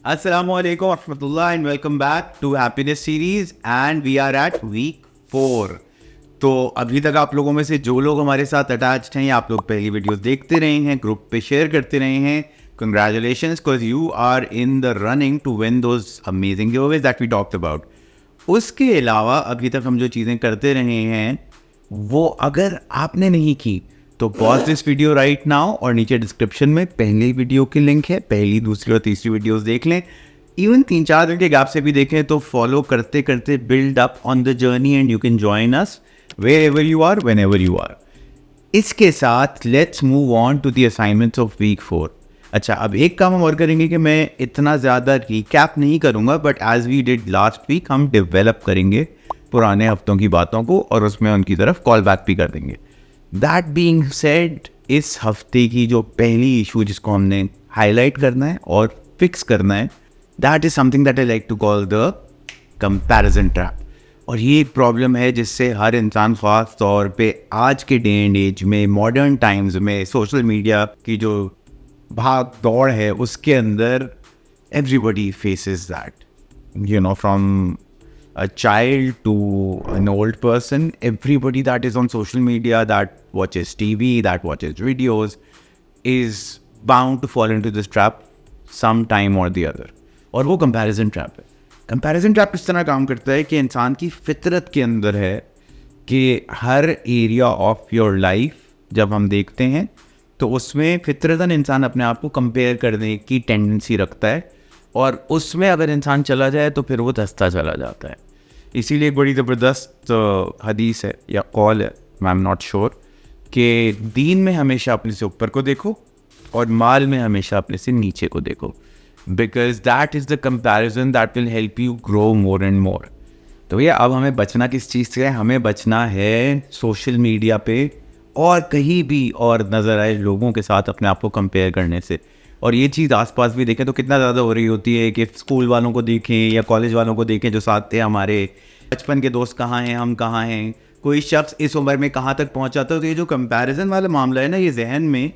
Assalamualaikum warahmatullah and welcome back to Happiness Series and we are at week 4. तो अभी तक आप लोगों में से जो लोग हमारे साथ अटैच्ड हैं या आप लोग पहली वीडियोस देखते रहे हैं, ग्रुप पे शेयर करते रहे हैं, congratulations because you are in the running to win those amazing giveaways that we talked about. उसके अलावा अभी तक हम जो चीज़ें करते रहे हैं वो अगर आपने नहीं की तो pause this video right now और नीचे डिस्क्रिप्शन में पहली वीडियो की लिंक है. पहली, दूसरी और तीसरी वीडियोस देख लें. इवन 3-4 दिन के गैप से भी देखें तो फॉलो करते करते build up on the journey and you can join us wherever you are, whenever you are. इसके साथ let's move on to the assignments of week 4. अच्छा, अब एक काम हम और करेंगे कि मैं इतना ज़्यादा रिकैप नहीं करूँगा, but as we did last week हम डेवलप करेंगे पुराने हफ्तों की बातों को और उसमें उनकी तरफ कॉल बैक भी कर देंगे. दैट बीइंग सेड, इस हफ्ते की जो पहली इशू जिसको हमने हाईलाइट करना है और फिक्स करना है, that is something that I like to call the comparison trap. और ये एक प्रॉब्लम है जिससे हर इंसान ख़ास तौर पे आज के डे एंड एज में, मॉडर्न टाइम्स में, सोशल मीडिया की जो भाग दौड़ है उसके अंदर everybody faces that, you know, from a child to an old person, everybody that is on social media, that watches TV, that watches videos, is bound to fall into this trap some time or the other. और वो comparison trap है. Comparison trap इस तरह काम करता है कि इंसान की फितरत के अंदर है कि हर एरिया ऑफ योर लाइफ जब हम देखते हैं तो उसमें फितरतन इंसान अपने आप को कंपेयर करने की टेंडेंसी रखता है और उसमें अगर इंसान चला जाए तो फिर वो धंसता चला जाता है. इसीलिए एक बड़ी ज़बरदस्त हदीस है या कॉल है, आई एम नॉट श्योर, कि दीन में हमेशा अपने से ऊपर को देखो और माल में हमेशा अपने से नीचे को देखो, because that is the comparison that will help you grow more and more. तो भैया अब हमें बचना किस चीज़ से है? हमें बचना है सोशल मीडिया पे और कहीं भी और नज़र आए लोगों के साथ अपने आप को कंपेयर करने से. और ये चीज़ आसपास भी देखें तो कितना ज़्यादा हो रही होती है कि स्कूल वालों को देखें या कॉलेज वालों को देखें जो साथ थे हमारे, बचपन के दोस्त कहाँ हैं, हम कहाँ हैं, कोई शख्स इस उम्र में कहाँ तक पहुँचा था. तो ये जो कंपैरिजन वाला मामला है ना, ये जहन में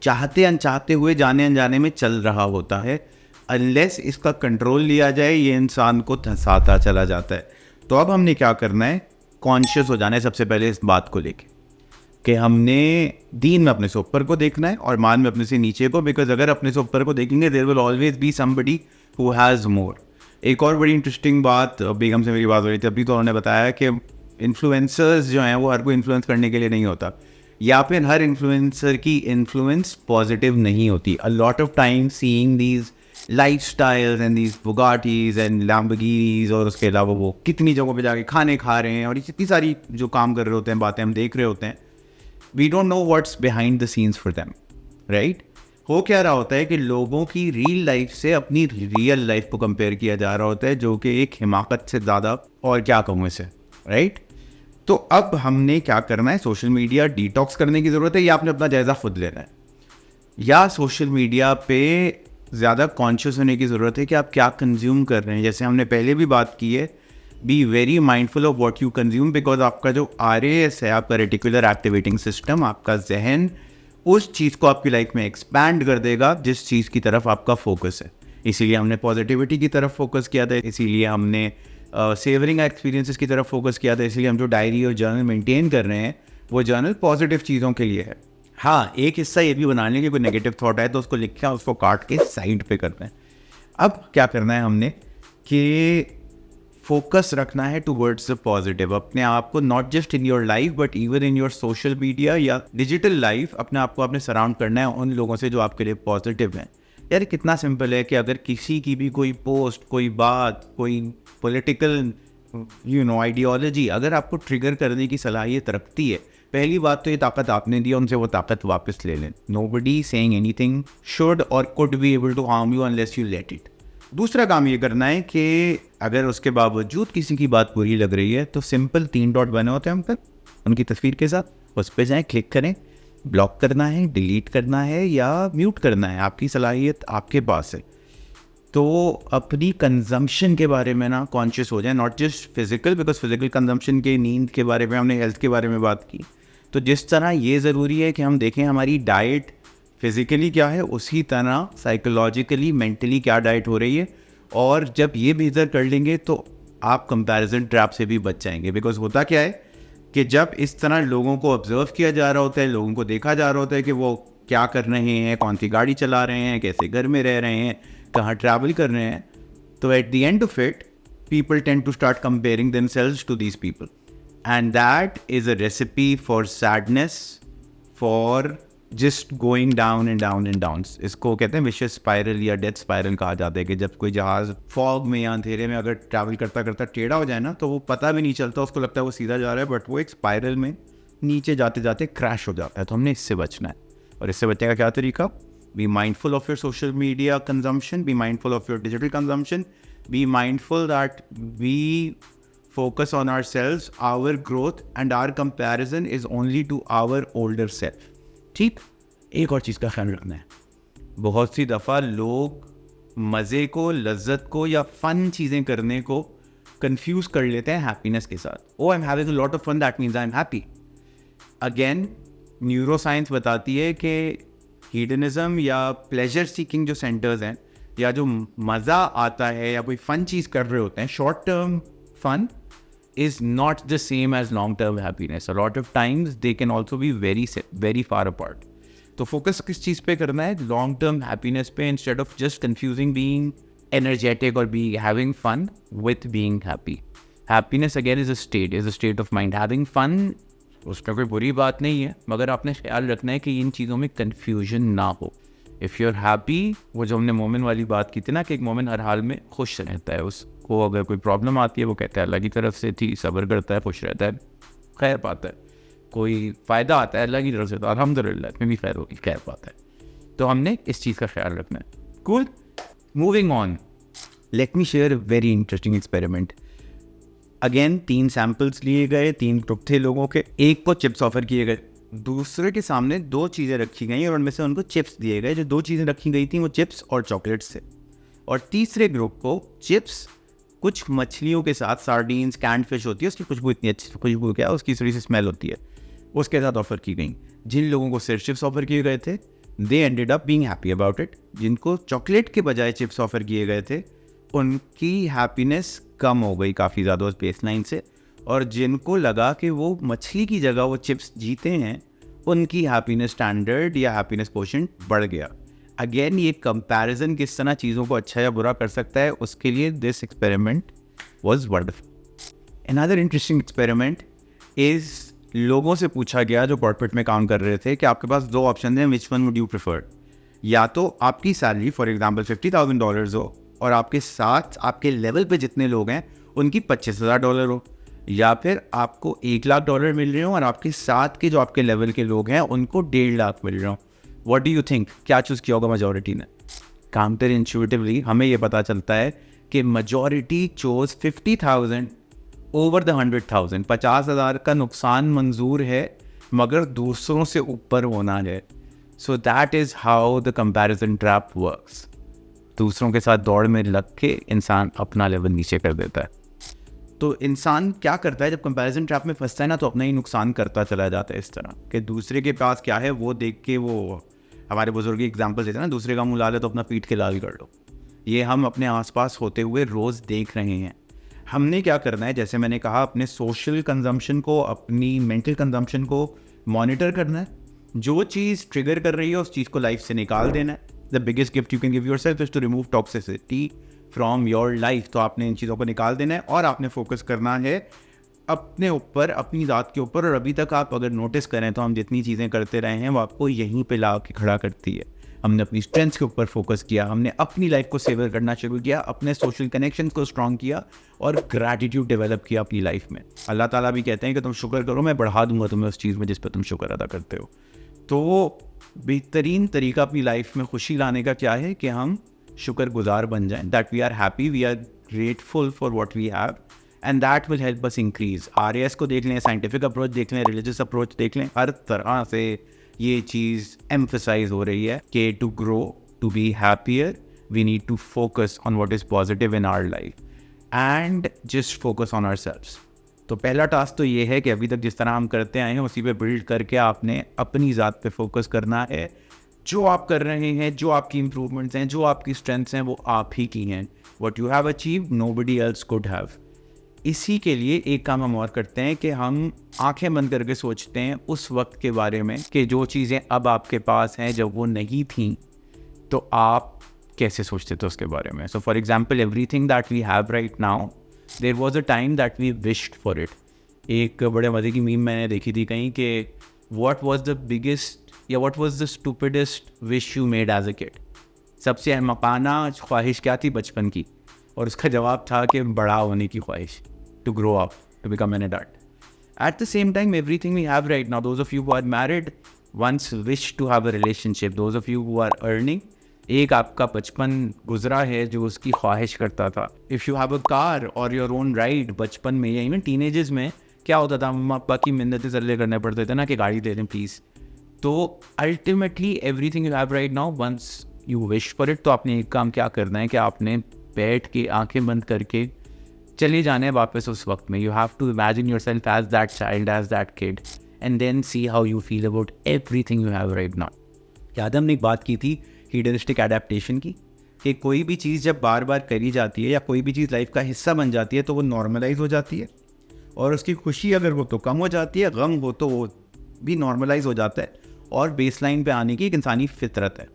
चाहते अनचाहते हुए, जाने अनजाने में चल रहा होता है. अनलेस इसका कंट्रोल लिया जाए ये इंसान को धंसाता चला जाता है. तो अब हमने क्या करना है? कॉन्शियस हो जाना है सबसे पहले इस बात को लेके कि हमने दीन में अपने से ऊपर को देखना है और माल में अपने से नीचे को. बिकॉज अगर अपने से ऊपर को देखेंगे there will always be somebody who has more. एक और बड़ी इंटरेस्टिंग बात, बेगम से मेरी बात हो रही थी अभी, तो उन्होंने बताया कि इन्फ्लुएंसर्स जो हैं वो हर कोई इन्फ्लुएंस करने के लिए नहीं होता, या फिर हर इन्फ्लुएंसर की इन्फ्लुएंस पॉजिटिव नहीं होती. A lot of time seeing these lifestyles and these Bugattis and Lamborghinis, और उसके अलावा वो कितनी जगहों पे जाके खाने खा रहे हैं और इतनी सारी जो काम कर रहे होते हैं, बातें हम देख रहे होते हैं, we don't know what's behind the scenes for them, right? हो क्या रहा होता है कि लोगों की रियल लाइफ से अपनी रियल लाइफ को कंपेयर किया जा रहा होता है, जो कि एक हिमाकत से ज़्यादा और क्या कहूँ इसे, राइट? तो अब हमने क्या करना है? सोशल मीडिया डिटॉक्स करने की ज़रूरत है या आपने अपना जायज़ा खुद लेना है, या सोशल मीडिया पे ज़्यादा कॉन्शियस होने की ज़रूरत है कि आप क्या कंज्यूम कर रहे हैं. जैसे हमने पहले भी बात की है, be very mindful of what you consume, because आपका जो RAS है, आपका रेटिकुलर एक्टिवेटिंग सिस्टम, आपका जहन उस चीज़ को आपकी लाइफ में एक्सपैंड कर देगा जिस चीज़ की तरफ आपका फोकस है. इसीलिए हमने पॉजिटिविटी की तरफ फोकस किया था, इसीलिए हमने सेवरिंग एक्सपीरियंसेस की तरफ फोकस किया था, इसीलिए हम जो डायरी और जर्नल मेंटेन कर रहे हैं वो जर्नल पॉजिटिव चीज़ों के लिए है. हाँ, एक हिस्सा ये भी बना लें कि कोई नेगेटिव थॉट है तो उसको लिख के उसको काट के साइड पे करते हैं. अब क्या करना है हमने कि फोकस रखना है टूवर्ड्स द पॉजिटिव. अपने आप को not just in your life but even in your social media या डिजिटल लाइफ, अपने आप को आपने सराउंड करना है उन लोगों से जो आपके लिए पॉजिटिव हैं. यार कितना सिंपल है कि अगर किसी की भी कोई पोस्ट, कोई बात, कोई पॉलिटिकल आइडियोलॉजी अगर आपको ट्रिगर करने की सलाहियत रखती है, पहली बात तो ये ताकत आपने दी, उनसे वो ताकत वापस ले लें. Nobody saying anything should or could be able to harm you unless you let it. दूसरा काम ये करना है कि अगर उसके बावजूद किसी की बात बुरी लग रही है तो सिंपल 3 डॉट बने होते हैं हम पर, उनकी तस्वीर के साथ, उस पर जाएं, क्लिक करें. ब्लॉक करना है, डिलीट करना है या म्यूट करना है, आपकी सलाहियत आपके पास है. तो अपनी कंजम्पशन के बारे में ना कॉन्शियस हो जाए, not just physical, because physical consumption के, नींद के बारे में हमने, हेल्थ के बारे में बात की. तो जिस तरह ये ज़रूरी है कि हम देखें हमारी डाइट फिजिकली क्या है उसी तरह साइकोलॉजिकली मेंटली क्या डाइट हो रही है। और जब ये बेहतर कर लेंगे तो आप कंपैरिजन ट्रैप से भी बच जाएंगे। बिकॉज होता क्या है कि जब इस तरह लोगों को ऑब्जर्व किया जा रहा होता है, लोगों को देखा जा रहा होता है कि वो क्या कर रहे हैं, कौन सी गाड़ी चला रहे हैं, कैसे घर में रह रहे हैं, कहाँ ट्रैवल कर रहे हैं, तो at the end of it people tend to start comparing themselves to these people, and that is a recipe for sadness, for just going down and down and down. इसको कहते हैं विशियस स्पाइरल या death spiral कहा जाता है कि जब कोई जहाज फॉग में या अंधेरे में अगर ट्रैवल करता करता टेढ़ा हो जाए ना, तो वो पता भी नहीं चलता, उसको लगता है वो सीधा जा रहा है, बट वो एक स्पाइरल में नीचे जाते जाते क्रैश हो जाता है। तो हमने इससे बचना है। और इससे बचने का क्या तरीका? Be mindful of your social media consumption, be mindful of your digital consumption, be mindful that we focus on ourselves, our growth, and our comparison is only to our older self. ठीक? एक और चीज़ का ख्याल रखना है। बहुत सी दफ़ा लोग मज़े को, लज्जत को या फ़न चीज़ें करने को कंफ्यूज कर लेते हैं हैप्पीनेस के साथ। Oh I am having a lot of fun, that means I am happy. Again neuroscience बताती है कि हीडनिज्म या प्लेजर सीकिंग जो सेंटर्स हैं, या जो मज़ा आता है या कोई फ़न चीज़ कर रहे होते हैं, short term fun is not the same as long term happiness. A lot of times they can also be very far apart. तो फोकस किस चीज़ पे करना है? लॉन्ग टर्म हैप्पीनेस पे, instead of just confusing being energetic और be having fun with being happy. Happiness again is a state of mind. Having fun उसमें कोई बुरी बात नहीं है, मगर आपने ख्याल रखना है कि इन चीज़ों में कन्फ्यूजन ना हो। इफ़ यू आर हैप्पी, वो जो हमने मोमिन वाली बात की थी ना कि एक मोमिन हर हाल में खुश रहता है, उसको अगर कोई प्रॉब्लम आती है वो कहता है अल्लाह की तरफ से थी, सब्र करता है, खुश रहता है, खैर पाता है। कोई फ़ायदा आता है अल्लाह की तरफ से तो अल्हम्दुलिल्लाह में भी खैर होगी, खैर पाता है। तो हमने इस चीज़ का ख्याल रखना है। Cool, moving on, let me share a very interesting experiment. Again 3 samples लिए गए, 3 ग्रुप थे लोगों के। एक को चिप्स ऑफर किए गए, दूसरे के सामने 2 चीज़ें रखी गई और उनमें से उनको चिप्स दिए गए। जो 2 चीज़ें रखी गई थी वो चिप्स और चॉकलेट्स थे। और तीसरे ग्रुप को चिप्स कुछ मछलियों के साथ, सार्डीन्स, कैंड फिश होती है, उसकी खुशबू इतनी अच्छी खुशबू, क्या उसकी थोड़ी सी स्मेल होती है, उसके साथ ऑफर की गई। जिन लोगों को सिर्फ चिप्स ऑफर किए गए थे, they ended up being happy about it. जिनको चॉकलेट के बजाय चिप्स ऑफर किए गए थे, उनकी हैप्पीनेस कम हो गई काफ़ी ज़्यादा उस बेसलाइन से। और जिनको लगा कि वो मछली की जगह वो चिप्स जीते हैं, उनकी हैप्पीनेस स्टैंडर्ड या हैप्पीनेस कोशेंट बढ़ गया। अगेन ये कंपैरिजन किस तरह चीज़ों को अच्छा या बुरा कर सकता है, उसके लिए this experiment was wonderful. Another interesting experiment is, लोगों से पूछा गया जो कॉर्पोरेट में काम कर रहे थे कि आपके पास 2 ऑप्शन हैं, which one would you prefer? या तो आपकी सैलरी फॉर एग्जाम्पल $50,000 हो और आपके साथ आपके लेवल पे जितने लोग हैं उनकी $25,000 हो, या फिर आपको $1,00,000 मिल रहे हो और आपके साथ के जो आपके लेवल के लोग हैं उनको 1.5 लाख मिल रहे हो। व्हाट डू यू थिंक, क्या चूज़ किया होगा मेजॉरिटी ने? काउंटर इंट्यूटिवली हमें ये पता चलता है कि मेजॉरिटी चोज 50,000 ओवर द 100,000। 50,000 का नुकसान मंजूर है, मगर दूसरों से ऊपर होना है। So that is how the comparison trap works. दूसरों के साथ दौड़ में लग के इंसान अपना लेवल नीचे कर देता है। तो इंसान क्या करता है जब कंपैरिजन ट्रैप में फंसता है ना, तो अपना ही नुकसान करता चला जाता है इस तरह कि दूसरे के पास क्या है वो देख के, वो हमारे बुजुर्ग एग्जाम्पल देते हैं ना, दूसरे का मुँह लाल है तो अपना पीठ के लाल कर लो। ये हम अपने आसपास होते हुए रोज़ देख रहे हैं। हमने क्या करना है, जैसे मैंने कहा, अपने सोशल कंजम्पशन को, अपनी मेंटल कंजम्पशन को मॉनिटर करना है। जो चीज़ ट्रिगर कर रही है उस चीज़ को लाइफ से निकाल देना है। The biggest gift you can give yourself is to remove toxicity from your life. तो आपने इन चीज़ों को निकाल देना है और आपने फोकस करना है अपने ऊपर, अपनी ज़ात के ऊपर। और अभी तक आप अगर नोटिस करें तो हम जितनी चीज़ें करते रहे हैं वो आपको यहीं पे ला के खड़ा करती है। हमने अपनी स्ट्रेंथ्स के ऊपर फोकस किया, हमने अपनी लाइफ को सेवर करना शुरू किया, अपने सोशल कनेक्शन को स्ट्रॉन्ग किया और ग्रैटिट्यूड डेवलप किया अपनी लाइफ में। अल्लाह ताला भी कहते हैं कि तुम शुक्र करो, मैं बढ़ा दूंगा तुम्हें उस चीज़ में जिस पर तुम शुक्र अदा करते हो। तो बेहतरीन तरीका अपनी लाइफ में खुशी लाने का क्या है कि हम शुक्रगुजार बन जाएं, that we are happy, we are grateful for what we have, and that will help us increase. RAS को देख लें, साइंटिफिक अप्रोच देख लें, रिलीजियस अप्रोच देख लें, हर तरह से ये चीज़ एम्फसाइज हो रही है कि to grow, to be happier, we need to focus on what is positive in our life and just focus on ourselves. तो पहला टास्क तो ये है कि अभी तक जिस तरह हम करते आए हैं उसी पे बिल्ड करके आपने अपनी ज़ात पे फोकस करना है। जो आप कर रहे हैं, जो आपकी इम्प्रूवमेंट्स हैं, जो आपकी स्ट्रेंथ्स हैं, वो आप ही की हैं. What you have achieve nobody else could have. इसी के लिए एक काम हम और करते हैं कि हम आंखें बंद करके सोचते हैं उस वक्त के बारे में कि जो चीज़ें अब आपके पास हैं जब वो नहीं थी, तो आप कैसे सोचते थे उसके बारे में. So for example, everything that we have right now, there was a time that we wished for it. एक बड़े मज़े की मीम मैंने देखी थी कहीं कि व्हाट वाज द बिगेस्ट या what was the stupidest wish you made as a kid. सबसे अहमकाना ख्वाहिश क्या थी बचपन की, और उसका जवाब था कि बड़ा होने की ख्वाहिश, to grow up, to become an adult. At the same time, everything we have right now, those of you who are married once wish to have a relationship. Those of you who are earning, एक आपका बचपन गुजरा है जो उसकी ख्वाहिश करता था. If you have a car or your own ride, बचपन में या इवन टीनेजेस में क्या होता था, मम्मा पापा की मिन्नतें सल्ले करने पड़ते थे ना कि गाड़ी दे दें प्लीज़. तो ultimately everything you have right now, once you wish for it, तो आपने एक काम क्या करना है कि आपने बैठ के आंखें बंद करके चले जाना है वापस उस वक्त में. You have to imagine yourself as that child, as that kid, and then see how you feel about everything you have right now. याद हमने एक बात की थी हीडनिस्टिक एडेप्टेशन की, कि कोई भी चीज़ जब बार बार करी जाती है या कोई भी चीज़ लाइफ का हिस्सा बन जाती है तो वो नॉर्मलाइज हो जाती है, और उसकी खुशी अगर हो तो कम हो जाती है, गम हो तो वो भी नॉर्मलाइज हो जाता है, और बेसलाइन पे आने की एक इंसानी फितरत है.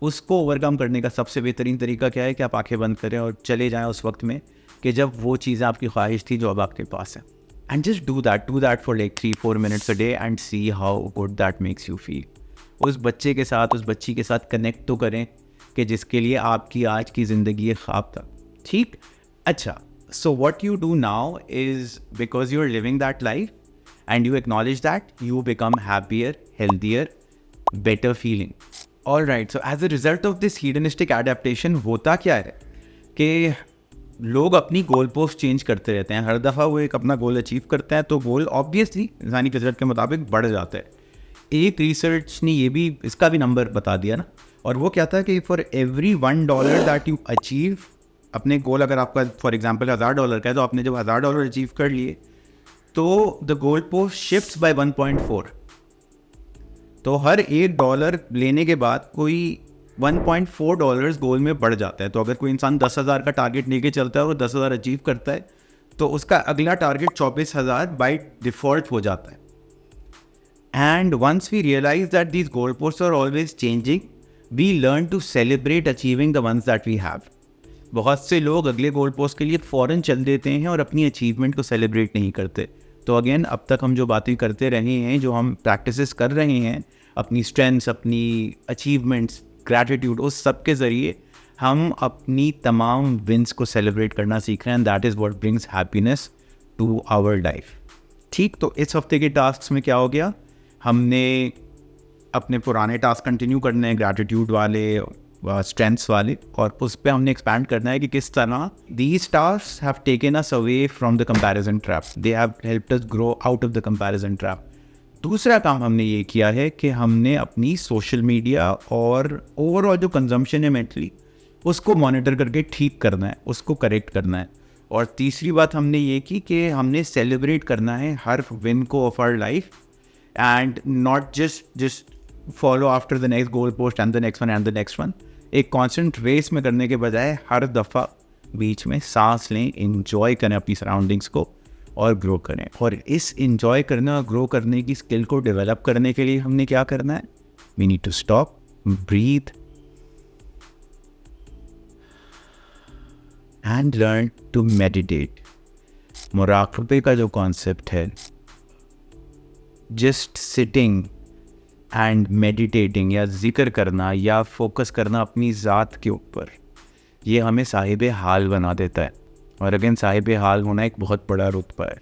उसको ओवरकम करने का सबसे बेहतरीन तरीका क्या है कि आप आंखें बंद करें और चले जाएं उस वक्त में कि जब वो चीज़ें आपकी ख्वाहिश थी जो अब आपके पास है. And just do that for like 3-4 minutes a day and see how good that makes you feel. उस बच्चे के साथ, उस बच्ची के साथ कनेक्ट तो करें कि जिसके लिए आपकी आज की ज़िंदगी एक ख्वाब था. ठीक. अच्छा, so what you do now is because you are living that life and you acknowledge that, you become happier, healthier, better feeling. All right. So as a result of this hedonistic adaptation होता क्या है कि लोग अपनी goal post change करते रहते हैं. हर दफ़ा वो एक अपना गोल अचीव करते हैं तो गोल ऑब्वियसली इंसानी फितरत के मुताबिक बढ़ जाता है. एक रिसर्च ने ये भी, इसका भी नंबर बता दिया ना, और वो क्या था कि for every $1 that you achieve, अपने गोल अगर आपका फॉर एग्जांपल $1000 का है, तो आपने जब $1000 अचीव कर लिए तो the goal post shifts by 1.4. तो हर $1 लेने के बाद कोई $1.4 गोल में बढ़ जाता है. तो अगर कोई इंसान 10,000 का टारगेट लेके चलता है और 10,000 अचीव करता है तो उसका अगला टारगेट 24,000 बाय डिफ़ॉल्ट हो जाता है. And once we realise that these goal posts are always changing, we learn to celebrate achieving the ones that we have. बहुत से लोग अगले गोल पोस्ट के लिए फ़ौरन चल देते हैं और अपनी अचीवमेंट को सेलिब्रेट नहीं करते. तो अगेन, अब तक हम जो बातें करते रहे हैं, जो हम प्रैक्टिसेस कर रहे हैं, अपनी स्ट्रेंथ्स, अपनी अचीवमेंट्स, ग्रैटिट्यूड, उस सब के ज़रिए हम अपनी तमाम विंस को सेलिब्रेट करना सीख रहे हैं. That is what brings happiness to our life. ठीक. तो इस हफ्ते के टास्क में क्या हो गया, हमने अपने पुराने टास्क कंटिन्यू करने हैं, ग्रैटिट्यूड वाले, स्ट्रेंथ्स वाले, और उस पर हमने एक्सपैंड करना है कि किस तरह these task have taken us away from the comparison trap. They have helped us grow out of the comparison trap. दूसरा काम हमने ये किया है कि हमने अपनी सोशल मीडिया और ओवरऑल जो कंजम्पशन है मेंटली, उसको मॉनिटर करके ठीक करना है, उसको करेक्ट करना है. और तीसरी बात हमने ये की कि हमने सेलिब्रेट करना है हर विन को of our life, and not just follow after the next goal post and the next one and the next one. एक कॉन्स्टेंट रेस में करने के बजाय हर दफ़ा बीच में सांस लें, इंजॉय करें अपनी सराउंडिंग्स को और ग्रो करें. और इस इंजॉय करने और ग्रो करने की स्किल को डेवलप करने के लिए हमने क्या करना है, we need to stop, breathe and learn to meditate. मुराक़बे का जो कॉन्सेप्ट है, जस्ट सिटिंग एंड मेडिटेटिंग, या जिक्र करना या फोकस करना अपनी ज़ात के ऊपर, ये हमें साहिब हाल बना देता है. और अगेन, साहिब हाल होना एक बहुत बड़ा रुतबा है.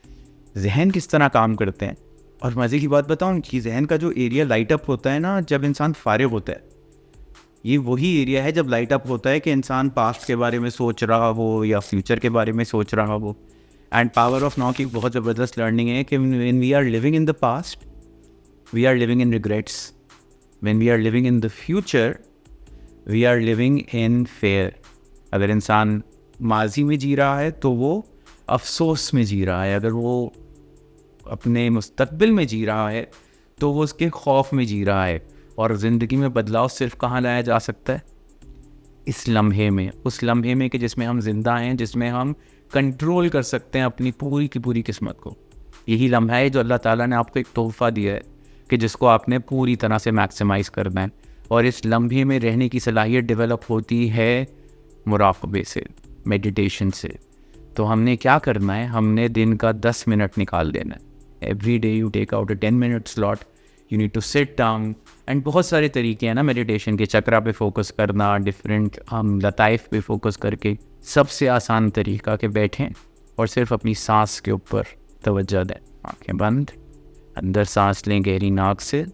जहन किस तरह काम करते हैं, और मज़े की बात बताऊं कि जहन का जो एरिया लाइट अप होता है ना जब इंसान फारिग होता है, ये वही एरिया है जब लाइट अप होता है कि इंसान पास्ट के बारे में सोच रहा हो या फ्यूचर के बारे में सोच रहा हो. एंड पावर ऑफ नाउ की बहुत ज़बरदस्त लर्निंग है कि when we are living in the past, we are living in regrets. When we are living in the future, we are living in fear. अगर इंसान माजी में जी रहा है तो वो अफसोस में जी रहा है, अगर वो अपने मुस्तकबिल में जी रहा है तो वो उसके खौफ में जी रहा है. और ज़िंदगी में बदलाव सिर्फ कहाँ लाया जा सकता है? इस लम्हे में, उस लम्हे में कि जिसमें हम जिंदा हैं, जिसमें हम कंट्रोल कर सकते हैं अपनी पूरी की पूरी किस्मत को। यही लम्हा है जो अल्लाह ताला ने आपको एक तोहफ़ा दिया है कि जिसको आपने पूरी तरह से मैक्सिमाइज़ करना है। और इस लम्हे में रहने की सलाहियत डेवलप होती है मुराक़बे से, मेडिटेशन से। तो हमने क्या करना है, हमने दिन का 10 मिनट निकाल देना है। Every day you take out a 10 minute slot, you need to sit down. And बहुत सारे तरीके हैं ना मेडिटेशन के, चक्रा पे फोकस करना, डिफरेंट हम लताइफ पे फोकस करके। सबसे आसान तरीका कि बैठें और सिर्फ अपनी सांस के ऊपर तवज्जो दें। आंखें बंद, अंदर सांस लें गहरी नाक से,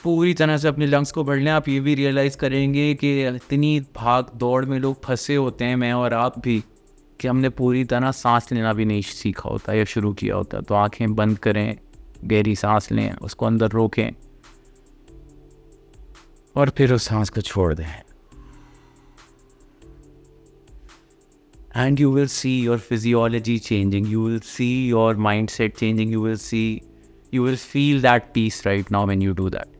पूरी तरह से अपने लंग्स को भर लें। आप ये भी रियलाइज़ करेंगे कि इतनी भाग दौड़ में लोग फंसे होते हैं, मैं और आप भी, कि हमने पूरी तरह सांस लेना भी नहीं सीखा होता या शुरू किया होता। तो आंखें बंद करें, गहरी सांस लें, उसको अंदर रोकें और फिर उस सांस को छोड़ दें। And you will see your physiology changing, you will see your mindset changing, you will feel that peace right now when you do that.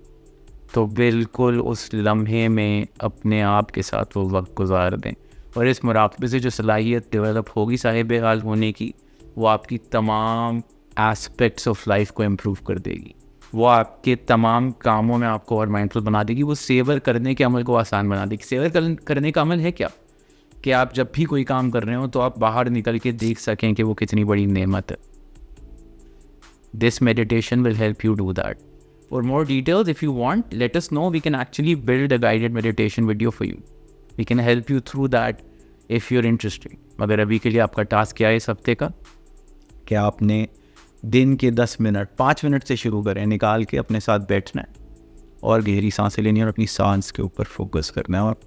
तो बिल्कुल उस लम्हे में अपने आप के साथ वो वक्त गुजार दें। और इस मुराक़बे से जो सलाहियत डेवलप होगी साहिब हाल होने की, वो आपकी तमाम एस्पेक्ट्स ऑफ लाइफ को इम्प्रूव कर देगी। वो आपके तमाम कामों में आपको और माइंडफुल बना देगी। वो सेवर करने के अमल को आसान बना देगी। सेवर करने का अमल है क्या? कि आप जब भी कोई काम कर रहे हो तो आप बाहर निकल के देख सकें कि वो कितनी बड़ी नेमत है। This meditation will help you do that. For more details, if you want, let us know. We can actually build a guided meditation video for you. We can help you through that if you're interested. मगर अभी के लिए आपका task क्या है इस हफ्ते का? कि आपने दिन के 10 मिनट 5 मिनट से शुरू करें, निकाल के अपने साथ बैठना है और गहरी सांसें लेनी है और अपनी सांस के ऊपर फोकस करना है। और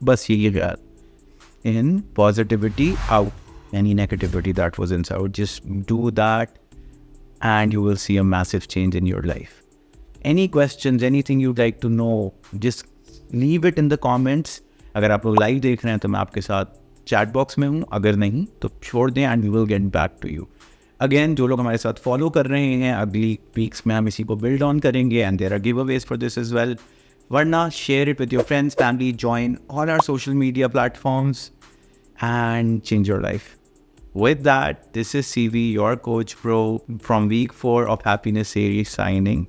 बस यही ख्याल, in positivity out, any negativity that was inside, just do that and you will see a massive change in your life. Any questions, anything you'd like to know, just leave it in the comments. अगर आप लोग live देख रहे हैं तो मैं आपके साथ चैट बॉक्स में हूँ, अगर नहीं तो छोड़ दें and we will get back to you. Again जो लोग हमारे साथ फॉलो कर रहे हैं, अगली वीक्स में हम इसी को बिल्ड ऑन करेंगे and there are giveaways for this as well. वरना share it with your friends, family, join all our social media platforms and change your life. With that, this is CV, your coach bro from week 4 of Happiness series signing.